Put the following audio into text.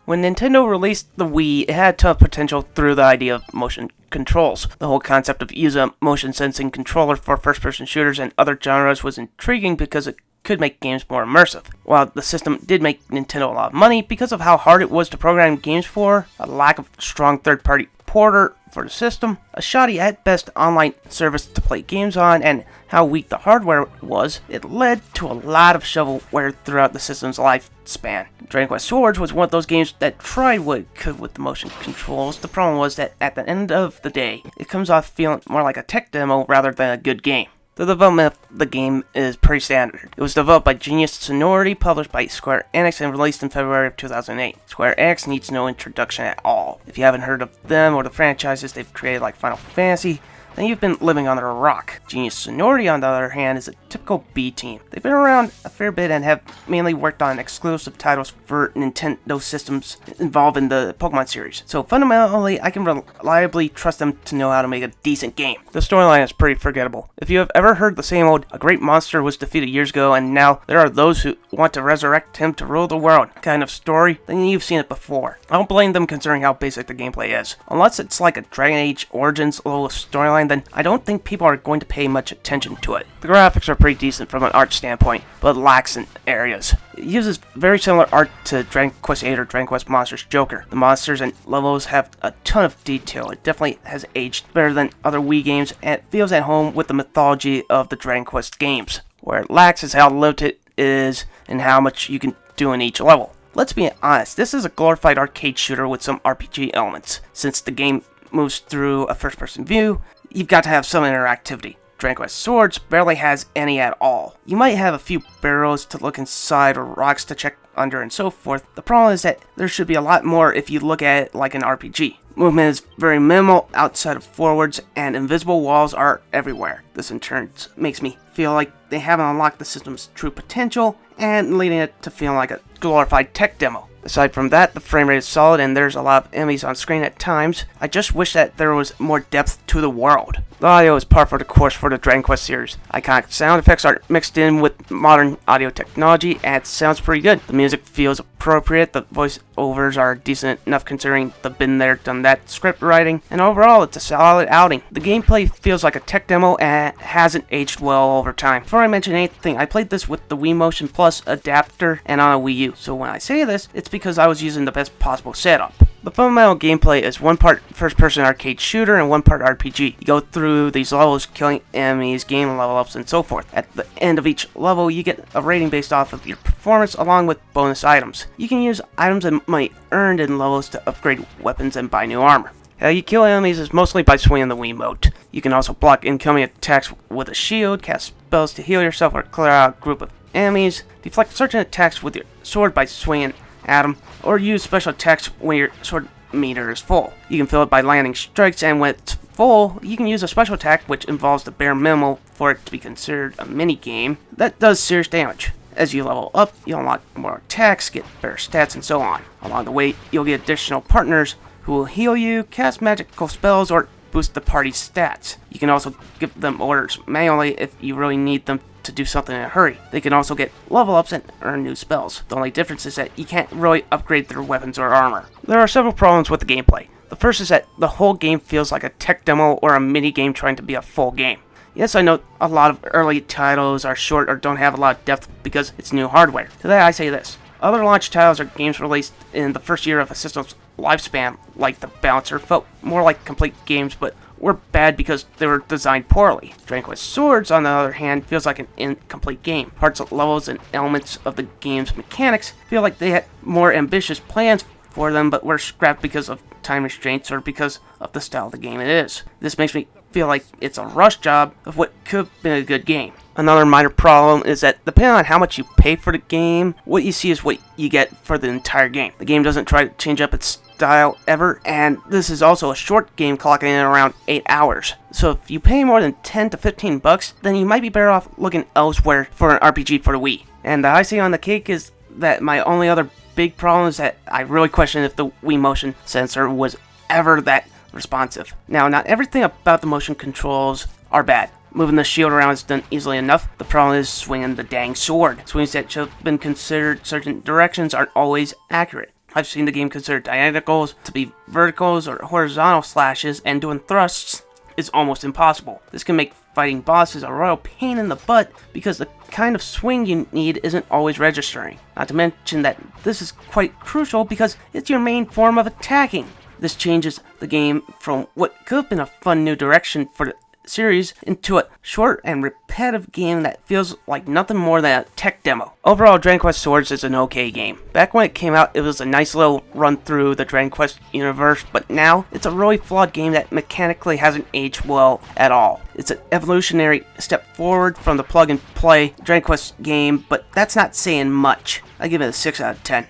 When Nintendo released the Wii, it had a ton of potential through the idea of motion controls. The whole concept of using a motion sensing controller for first-person shooters and other genres was intriguing because it could make games more immersive. While the system did make Nintendo a lot of money because of how hard it was to program games for, a lack of strong third-party porter for the system, a shoddy at best online service to play games on, and how weak the hardware was, it led to a lot of shovelware throughout the system's lifespan. Dragon Quest Swords was one of those games that tried what it could with the motion controls. The problem was that at the end of the day, it comes off feeling more like a tech demo rather than a good game. The development of the game is pretty standard. It was developed by Genius Sonority, published by Square-Enix, and released in February of 2008. Square-Enix needs no introduction at all. If you haven't heard of them or the franchises they've created like Final Fantasy, then you've been living under a rock. Genius Sonority, on the other hand, is a typical B team. They've been around a fair bit and have mainly worked on exclusive titles for Nintendo systems involved in the Pokemon series. So fundamentally, I can reliably trust them to know how to make a decent game. The storyline is pretty forgettable. If you have ever heard the same old, a great monster was defeated years ago and now there are those who want to resurrect him to rule the world kind of story, then you've seen it before. I don't blame them considering how basic the gameplay is. Unless it's like a Dragon Age Origins level storyline, then I don't think people are going to pay much attention to it. The graphics are pretty decent from an art standpoint, but lacks in areas. It uses very similar art to Dragon Quest VIII or Dragon Quest Monsters Joker. The monsters and levels have a ton of detail. It definitely has aged better than other Wii games, and it feels at home with the mythology of the Dragon Quest games. Where it lacks is how limited it is and how much you can do in each level. Let's be honest, this is a glorified arcade shooter with some RPG elements. Since the game moves through a first-person view, you've got to have some interactivity. Dragon Quest Swords barely has any at all. You might have a few barrels to look inside or rocks to check under and so forth. The problem is that there should be a lot more if you look at it like an RPG. Movement is very minimal outside of forwards, and invisible walls are everywhere. This in turn makes me feel like they haven't unlocked the system's true potential, and leading it to feeling like a glorified tech demo. Aside from that, the frame rate is solid and there's a lot of enemies on screen at times. I just wish that there was more depth to the world. The audio is par for the course for the Dragon Quest series. Iconic sound effects are mixed in with modern audio technology and it sounds pretty good. The music feels appropriate, the voiceovers are decent enough considering the been there, done that script writing, and overall it's a solid outing. The gameplay feels like a tech demo and hasn't aged well over time. Before I mention anything, I played this with the Wii Motion Plus adapter and on a Wii U, so when I say this, it's because I was using the best possible setup. The fundamental gameplay is one part first-person arcade shooter and one part RPG. You go through these levels, killing enemies, gaining level-ups, and so forth. At the end of each level, you get a rating based off of your performance along with bonus items. You can use items and money earned in levels to upgrade weapons and buy new armor. How you kill enemies is mostly by swinging the Wiimote. You can also block incoming attacks with a shield, cast spells to heal yourself or clear out a group of enemies, deflect certain attacks with your sword by swinging at them, or use special attacks when your sword meter is full. You can fill it by landing strikes, and when it's full, you can use a special attack which involves the bare minimum for it to be considered a mini-game that does serious damage. As you level up, you'll unlock more attacks, get better stats, and so on. Along the way, you'll get additional partners who will heal you, cast magical spells, or boost the party's stats. You can also give them orders manually if you really need them to do something in a hurry. They can also get level ups and earn new spells. The only difference is that you can't really upgrade their weapons or armor. There are several problems with the gameplay. The first is that the whole game feels like a tech demo or a mini game trying to be a full game. Yes, I know a lot of early titles are short or don't have a lot of depth because it's new hardware. To that I say this. Other launch titles or games released in the first year of a system's lifespan, like the Bouncer, felt more like complete games but were bad because they were designed poorly. Dragon Quest Swords, on the other hand, feels like an incomplete game. Parts of levels and elements of the game's mechanics feel like they had more ambitious plans for them but were scrapped because of time restraints or because of the style of the game it is. This makes me feel like it's a rush job of what could have been a good game. Another minor problem is that depending on how much you pay for the game, what you see is what you get for the entire game. The game doesn't try to change up its style ever, and this is also a short game clocking in around 8 hours. So if you pay more than 10 to 15 bucks, then you might be better off looking elsewhere for an RPG for the Wii. And the icing on the cake is that my only other big problem is that I really question if the Wii motion sensor was ever that responsive. Now, not everything about the motion controls are bad. Moving the shield around is done easily enough. The problem is swinging the dang sword. Swings that should have been considered certain directions aren't always accurate. I've seen the game consider diagonals to be verticals or horizontal slashes, and doing thrusts is almost impossible. This can make fighting bosses a royal pain in the butt because the kind of swing you need isn't always registering. Not to mention that this is quite crucial because it's your main form of attacking. This changes the game from what could have been a fun new direction for the series into a short and repetitive game that feels like nothing more than a tech demo. Overall, Dragon Quest Swords is an okay game. Back when it came out, it was a nice little run through the Dragon Quest universe, but now it's a really flawed game that mechanically hasn't aged well at all. It's an evolutionary step forward from the plug and play Dragon Quest game, but that's not saying much. I give it a 6 out of 10.